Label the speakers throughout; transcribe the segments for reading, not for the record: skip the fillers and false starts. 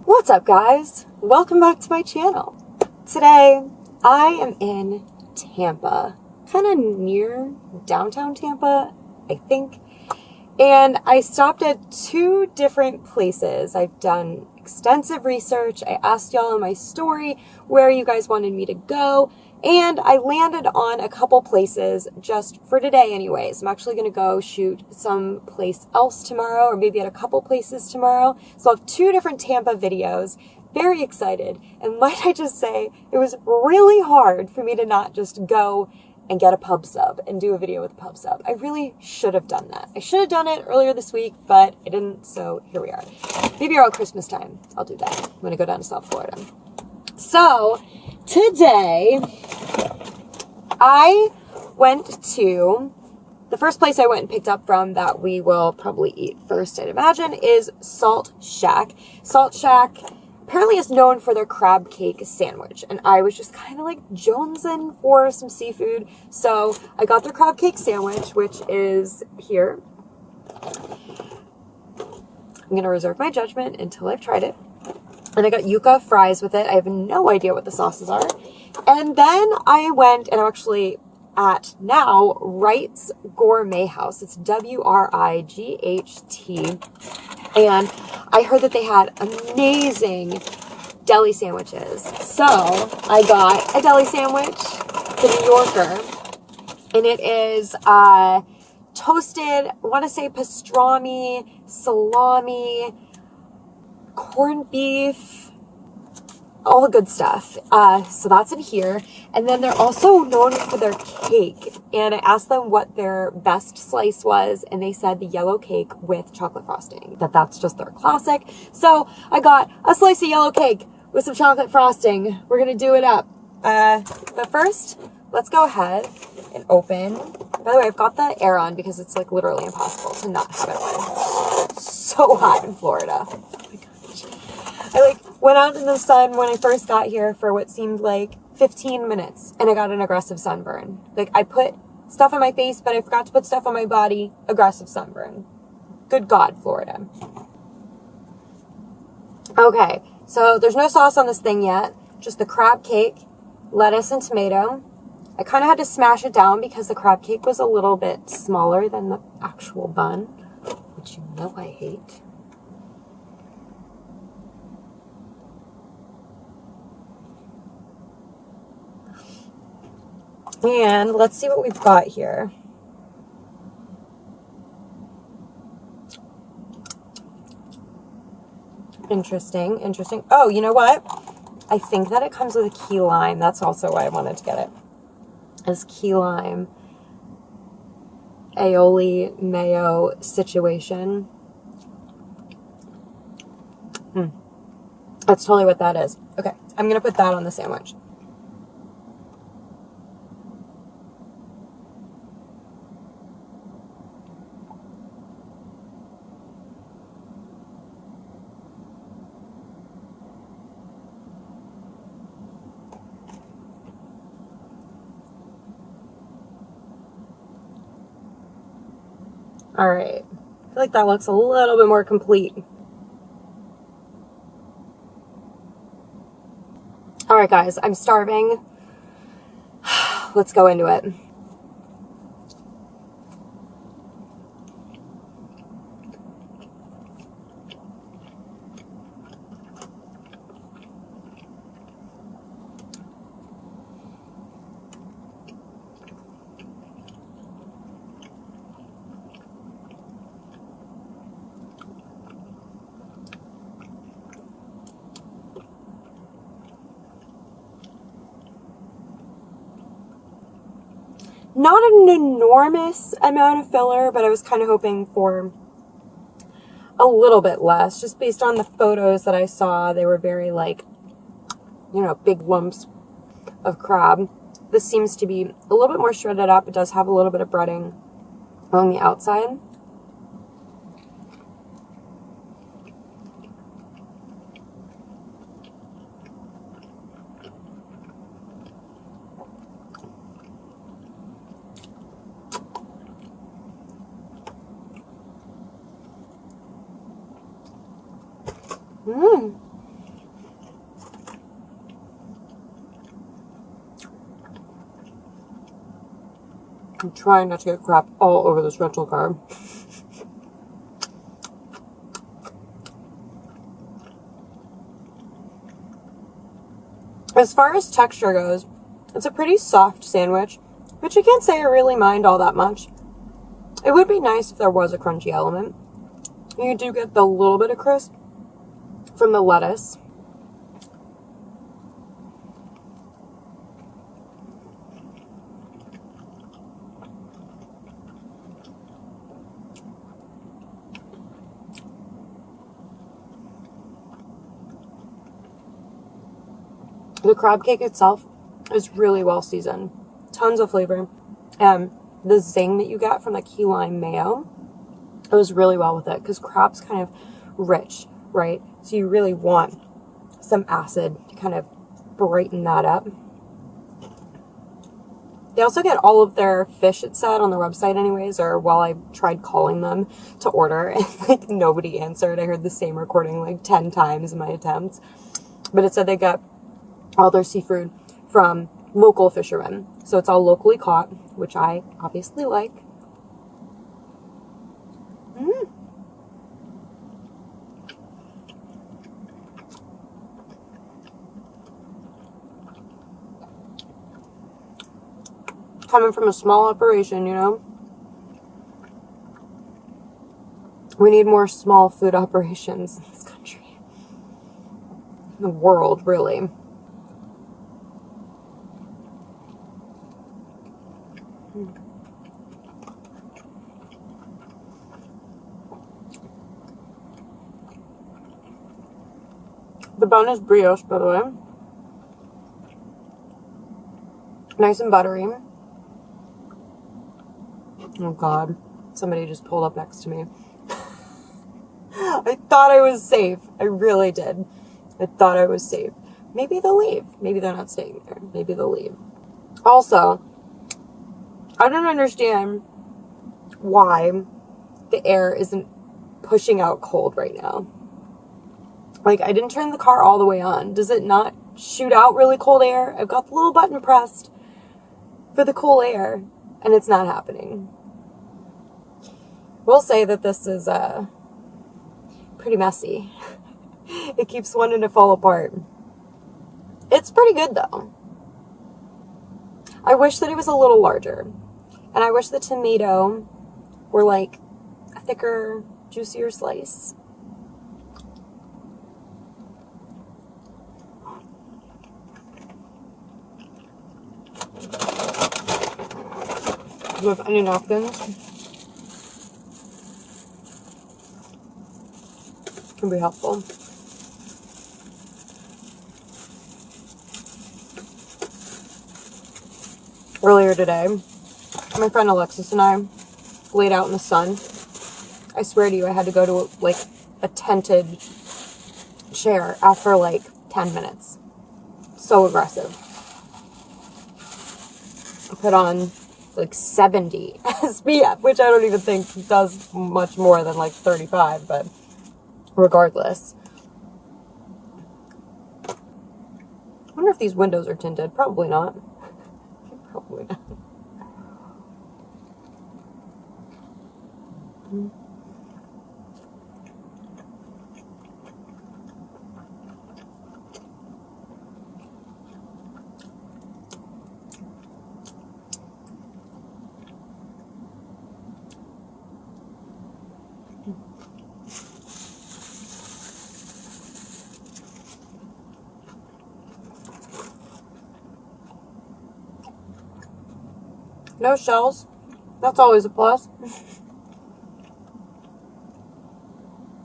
Speaker 1: What's up, guys? Welcome back to my channel. Today, I am in Tampa, kind of near downtown Tampa, I think. And I stopped at two different places. I've done extensive research. I asked y'all in my story where you guys wanted me to go. And I landed on a couple places just for today anyways. I'm actually going to go shoot someplace else tomorrow, or maybe at a couple places tomorrow. So I'll have two different Tampa videos. Very excited. And might I just say, it was really hard for me to not just go and get a pub sub and do a video with a pub sub. I really should have done that. I should have done it earlier this week, but I didn't, so here we are. Maybe around Christmas time, I'll do that. I'm going to go down to South Florida. So, today, I went to, the first place I went and picked up from that we will probably eat first, I'd imagine, is Salt Shack. Salt Shack apparently is known for their crab cake sandwich, and I was just kind of like jonesing for some seafood, so I got their crab cake sandwich, which is here. I'm going to reserve my judgment until I've tried it. And I got yuca fries with it. I have no idea what the sauces are. And then I went, and I'm actually at now Wright's Gourmet House. It's W-R-I-G-H-T. And I heard that they had amazing deli sandwiches. So I got a deli sandwich, the New Yorker. And it is toasted, I want to say pastrami, salami, corned beef, all the good stuff. So that's in here. And then they're also known for their cake. And I asked them what their best slice was, and they said the yellow cake with chocolate frosting. That's just their classic. So I got a slice of yellow cake with some chocolate frosting. We're gonna do it up. But first, let's go ahead and open. By the way, I've got the air on because it's like literally impossible to not have it on. It's so hot in Florida. I went out in the sun when I first got here for what seemed like 15 minutes, and I got an aggressive sunburn. I put stuff on my face, but I forgot to put stuff on my body. Aggressive sunburn. Good God, Florida. Okay, so there's no sauce on this thing yet. Just the crab cake, lettuce, and tomato. I kind of had to smash it down because the crab cake was a little bit smaller than the actual bun, which you know I hate. And let's see what we've got here. Interesting. Oh, you know what? I think that it comes with a key lime. That's also why I wanted to get it. Is key lime aioli mayo situation. That's totally what that is. Okay, I'm going to put that on the sandwich. All right, I feel like that looks a little bit more complete. All right, guys, I'm starving. Let's go into it. Not an enormous amount of filler, but I was kind of hoping for a little bit less, just based on the photos that I saw. They were very big lumps of crab. This seems to be a little bit more shredded up. It does have a little bit of breading along the outside. I'm trying not to get crap all over this rental car. As far as texture goes, it's a pretty soft sandwich, which I can't say I really mind all that much. It would be nice if there was a crunchy element. You do get the little bit of crisp from the lettuce. The crab cake itself is really well seasoned. Tons of flavor. The zing that you get from the key lime mayo, it was really well with it because crab's kind of rich, right? So you really want some acid to kind of brighten that up. They also get all of their fish, it said, on their website anyways, or while I tried calling them to order and like nobody answered. I heard the same recording like 10 times in my attempts. But it said they got all their seafood from local fishermen. So it's all locally caught, which I obviously like. Coming from a small operation, you know? We need more small food operations in this country. In the world, really. The bun is brioche, by the way. Nice and buttery. Oh God, somebody just pulled up next to me. I thought I was safe. I really did. I thought I was safe. Maybe they'll leave. Maybe they're not staying there. Maybe they'll leave. Also, I don't understand why the air isn't pushing out cold right now. Like, I didn't turn the car all the way on. Does it not shoot out really cold air? I've got the little button pressed for the cool air, and it's not happening. We'll say that this is pretty messy. It keeps wanting to fall apart. It's pretty good, though. I wish that it was a little larger. And I wish the tomato were like a thicker, juicier slice. Do you have any napkins? Can be helpful. Earlier today, my friend Alexis and I laid out in the sun. I swear to you, I had to go to like a tented chair after like 10 minutes. So aggressive. I put on like 70 SPF, which I don't even think does much more than like 35, but regardless. I wonder if these windows are tinted. Probably not. Probably not. No shells. That's always a plus.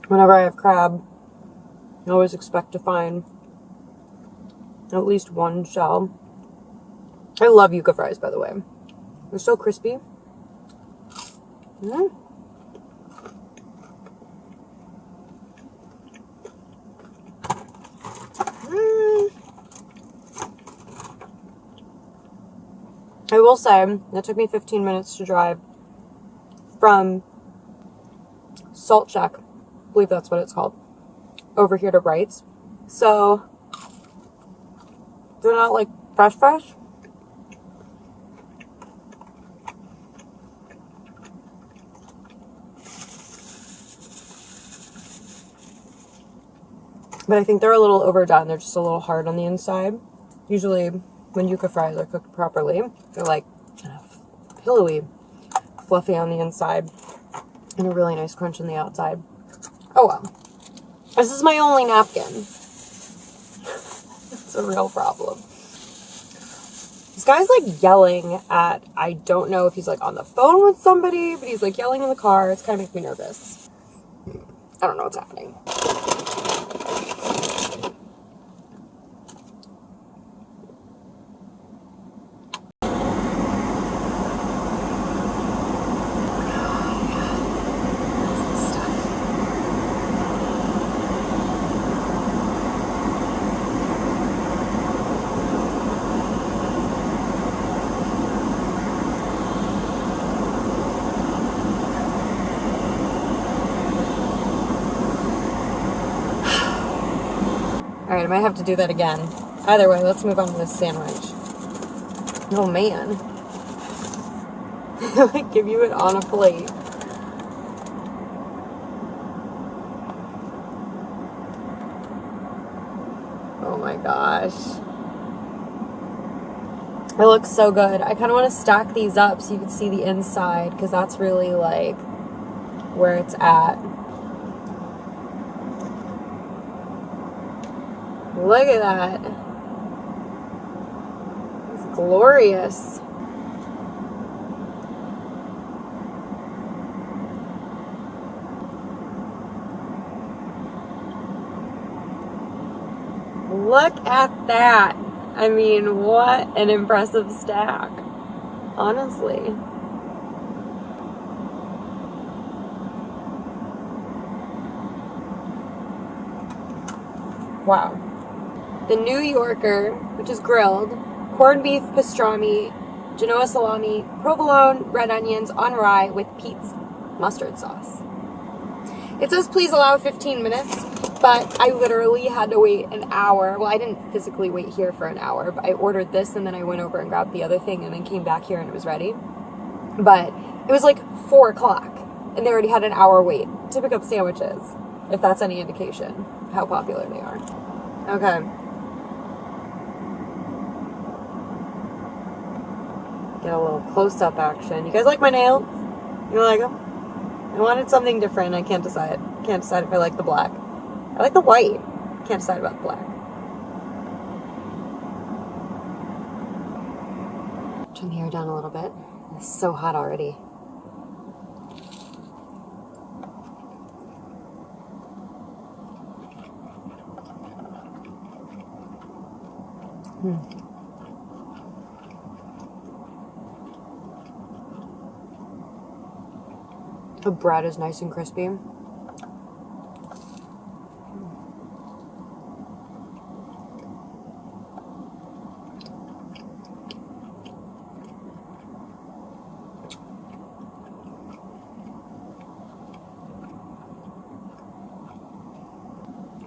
Speaker 1: Whenever I have crab, I always expect to find at least one shell. I love yuca fries, by the way. They're so crispy. I will say, it took me 15 minutes to drive from Salt Shack, I believe that's what it's called, over here to Wright's. So, they're not like fresh. But I think they're a little overdone. They're just a little hard on the inside. Usually when yuca fries are cooked properly, they're like pillowy, fluffy on the inside, and a really nice crunch on the outside. Oh well. This is my only napkin. It's a real problem. This guy's like yelling at, I don't know if he's like on the phone with somebody, but he's like yelling in the car. It's kind of making me nervous. I don't know what's happening. Alright, I might have to do that again. Either way, let's move on to this sandwich. Oh man. I give you it on a plate. Oh my gosh. It looks so good. I kind of want to stack these up so you can see the inside, because that's really like where it's at. Look at that. It's glorious. Look at that. I mean, what an impressive stack. Honestly. Wow. The New Yorker, which is grilled, corned beef pastrami, Genoa salami, provolone, red onions on rye with Pete's mustard sauce. It says please allow 15 minutes, but I literally had to wait an hour. Well, I didn't physically wait here for an hour, but I ordered this and then I went over and grabbed the other thing and then came back here and it was ready. But it was like 4 o'clock and they already had an hour wait to pick up sandwiches, if that's any indication of how popular they are. Okay. Get a little close-up action. You guys like my nails? You like them? I wanted something different. I can't decide. Can't decide if I like the black. I like the white. Can't decide about the black. Turn the hair down a little bit. It's so hot already. The bread is nice and crispy.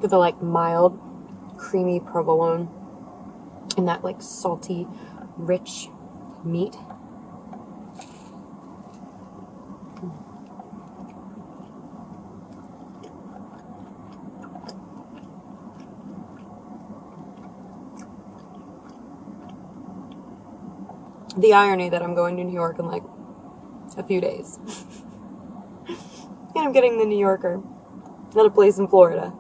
Speaker 1: With the like mild, creamy provolone and that like salty, rich meat. The irony that I'm going to New York in like a few days. And I'm getting the New Yorker at a place in Florida.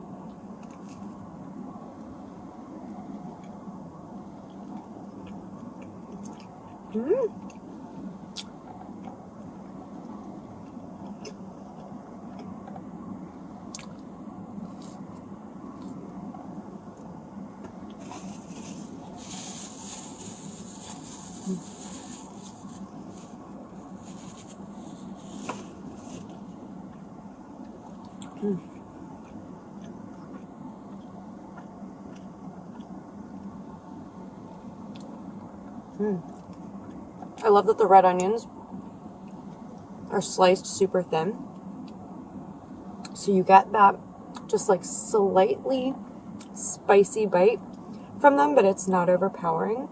Speaker 1: I love that the red onions are sliced super thin. So you get that just like slightly spicy bite from them, but it's not overpowering.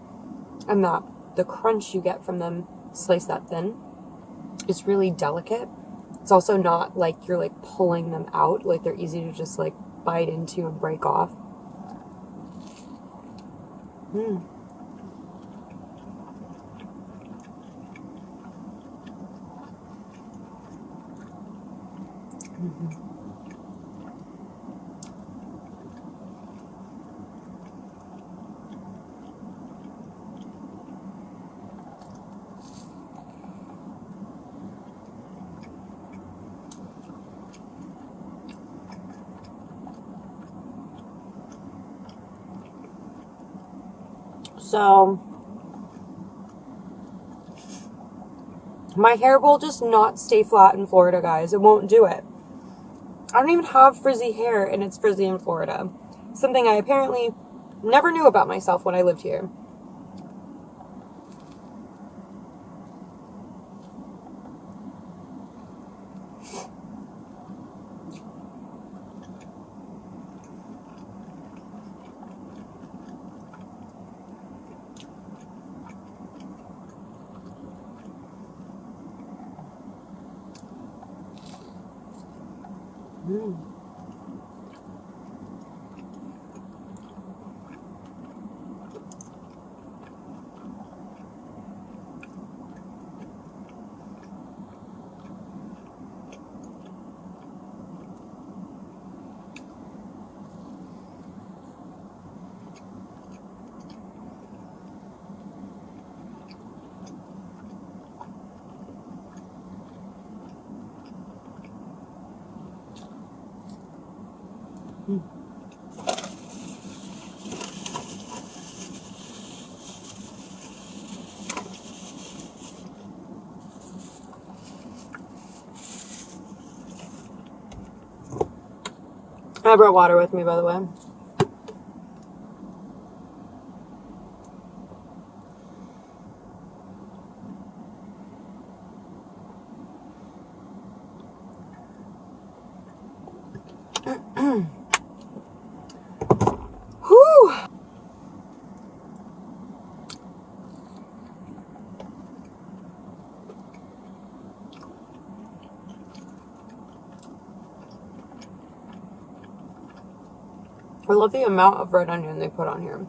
Speaker 1: And that the crunch you get from them sliced that thin is really delicate. It's also not like you're like pulling them out, like they're easy to just like bite into and break off. Mm. Mm-hmm. So my hair will just not stay flat in Florida, guys. It won't do it. I don't even have frizzy hair, and it's frizzy in Florida. Something I apparently never knew about myself when I lived here. Mm. Mm. I brought water with me, by the way. Whew. I love the amount of red onion they put on here.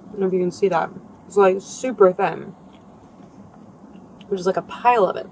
Speaker 1: I don't know if you can see that. It's like super thin, which is like a pile of it.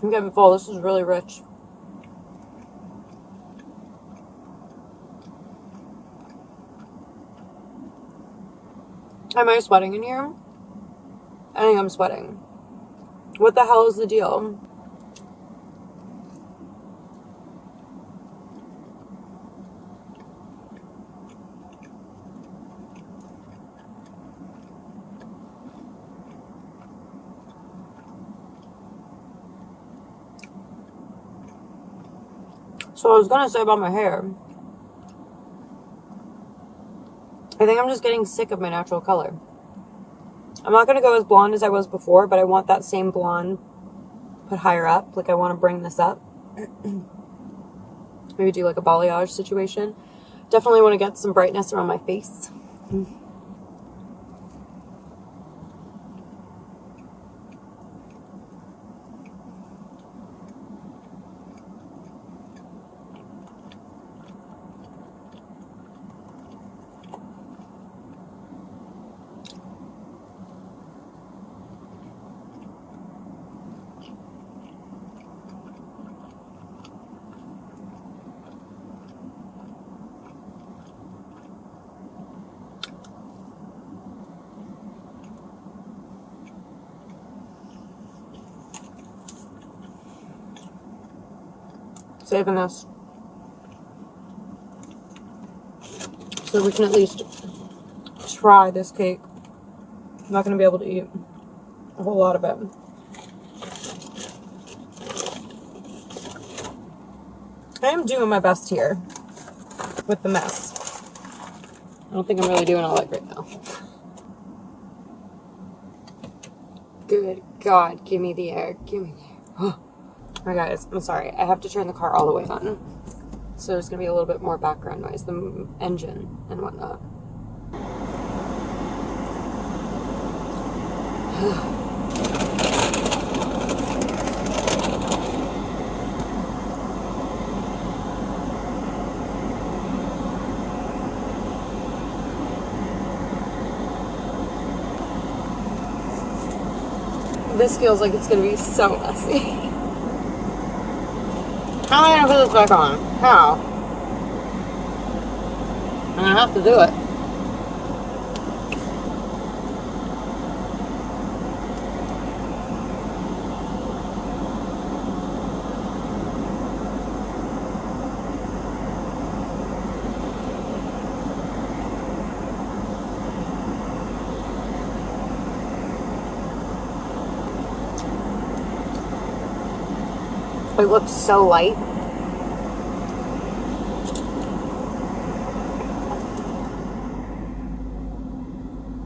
Speaker 1: I'm getting full. This is really rich. Am I sweating in here? I think I'm sweating. What the hell is the deal? So I was gonna say about my hair. I think I'm just getting sick of my natural color. I'm not gonna go as blonde as I was before, but I want that same blonde put higher up. Like I want to bring this up. Maybe do like a balayage situation. Definitely want to get some brightness around my face. Saving this So we can at least try this cake. I'm not going to be able to eat a whole lot of it. I am doing my best here with the mess. I don't think I'm really doing all that great though. Good God, give me the air. Give me the air. Oh my guys, I'm sorry. I have to turn the car all the way on. So there's going to be a little bit more background noise, the engine and whatnot. This feels like it's going to be so messy. How am I going to put this back on? How? I'm going to have to do it. It looks so light.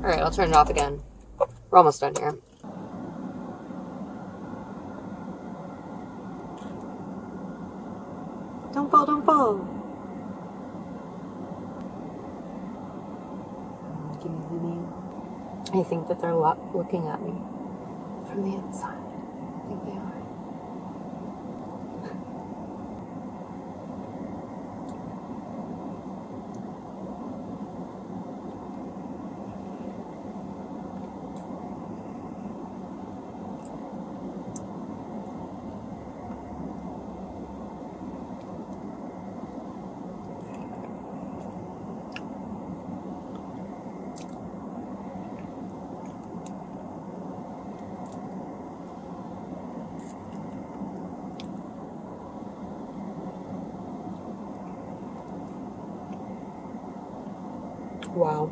Speaker 1: Alright, I'll turn it off again. We're almost done here. Don't fall, don't fall. Give me the name. I think that they're looking at me from the inside. I think they are. Wow.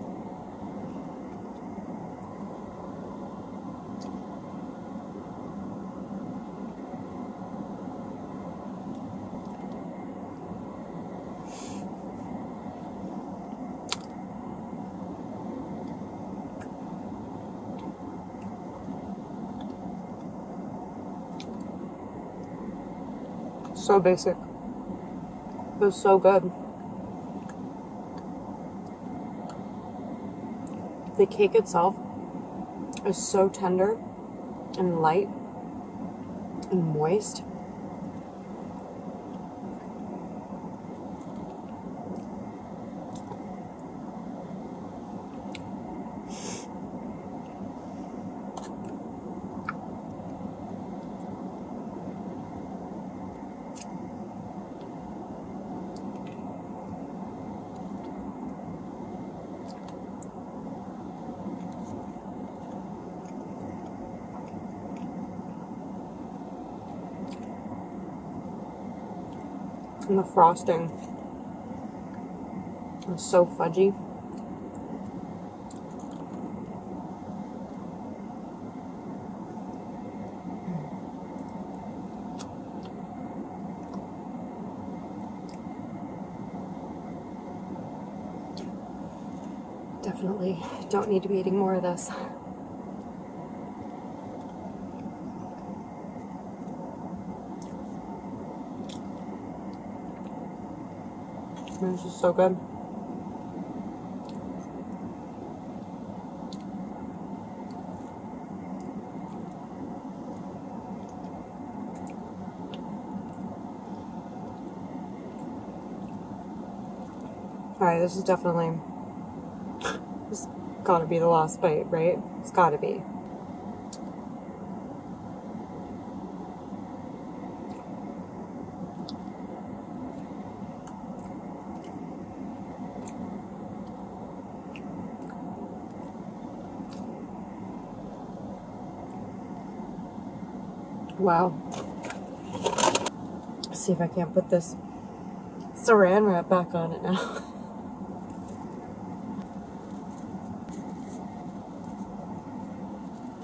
Speaker 1: So basic, but so good. The cake itself is so tender and light and moist. And the frosting is so fudgy. Definitely don't need to be eating more of this. It's just so good. Alright, this is definitely... This has gotta be the last bite, right? It's gotta be. Wow. Let's see if I can't put this saran wrap back on it now.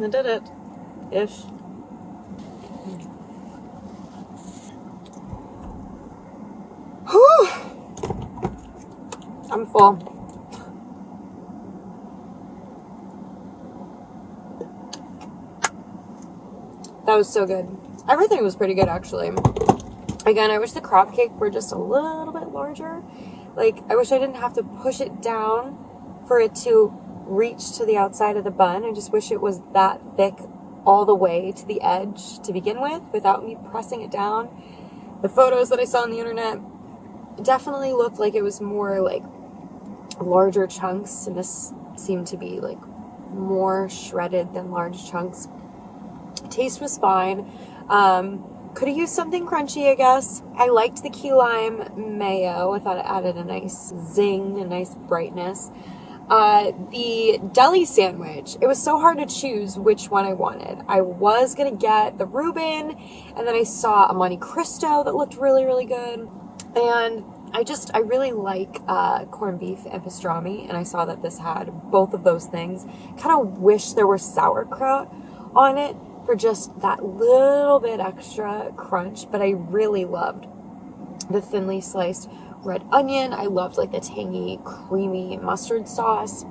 Speaker 1: I did it. Ish. Whew. I'm full. That was so good. Everything was pretty good, actually. Again, I wish the crop cake were just a little bit larger. Like, I wish I didn't have to push it down for it to reach to the outside of the bun. I just wish it was that thick all the way to the edge to begin with without me pressing it down. The photos that I saw on the internet definitely looked like it was more like larger chunks, and this seemed to be like more shredded than large chunks. Taste was fine. Could have used something crunchy, I guess. I liked the key lime mayo. I thought it added a nice zing, a nice brightness. The deli sandwich, it was so hard to choose which one I wanted. I was gonna get the Reuben, and then I saw a Monte Cristo that looked really, really good. And I really like corned beef and pastrami, and I saw that this had both of those things. Kind of wish there were sauerkraut on it for just that little bit extra crunch, but I really loved the thinly sliced red onion. I loved like the tangy, creamy mustard sauce,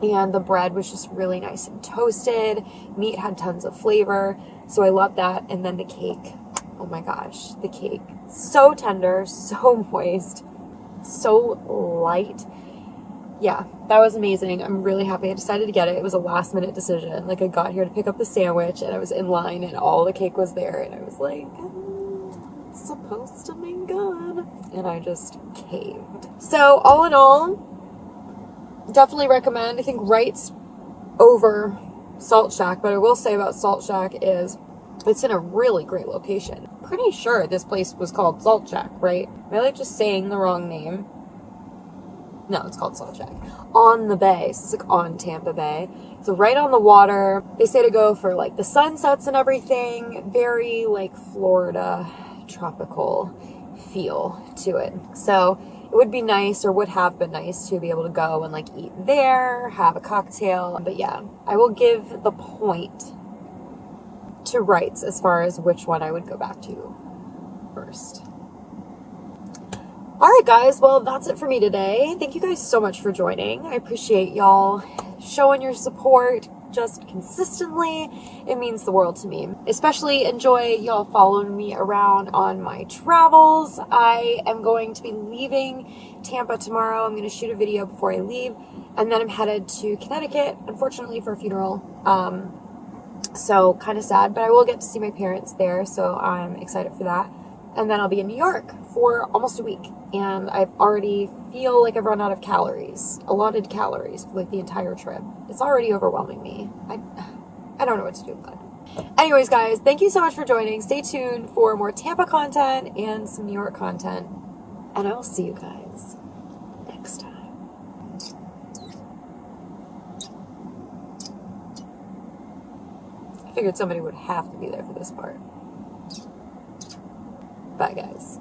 Speaker 1: and the bread was just really nice and toasted. Meat had tons of flavor, so I loved that. And then the cake, oh my gosh, the cake, so tender, so moist, so light. Yeah, that was amazing. I'm really happy I decided to get it. It was a last minute decision. Like, I got here to pick up the sandwich and I was in line and all the cake was there, and I was like, it's supposed to be good. And I just caved. So all in all, definitely recommend. I think Wright's over Salt Shack, but I will say about Salt Shack is it's in a really great location. Pretty sure this place was called Salt Shack, right? Am I like just saying the wrong name? No, it's called Salt Shack. On the bay. So it's like on Tampa Bay. So right on the water. They say to go for like the sunsets and everything. Very like Florida tropical feel to it. So it would be nice, or would have been nice, to be able to go and like eat there, have a cocktail. But yeah, I will give the point to Wright's as far as which one I would go back to first. All right, guys. Well, that's it for me today. Thank you guys so much for joining. I appreciate y'all showing your support just consistently. It means the world to me. Especially enjoy y'all following me around on my travels. I am going to be leaving Tampa tomorrow. I'm going to shoot a video before I leave, and then I'm headed to Connecticut, unfortunately, for a funeral. So kind of sad, but I will get to see my parents there, so I'm excited for that. And then I'll be in New York for almost a week. And I already feel like I've run out of calories, allotted calories for like the entire trip. It's already overwhelming me. I don't know what to do about it. Anyways, guys, thank you so much for joining. Stay tuned for more Tampa content and some New York content. And I will see you guys next time. I figured somebody would have to be there for this part. Bye, guys.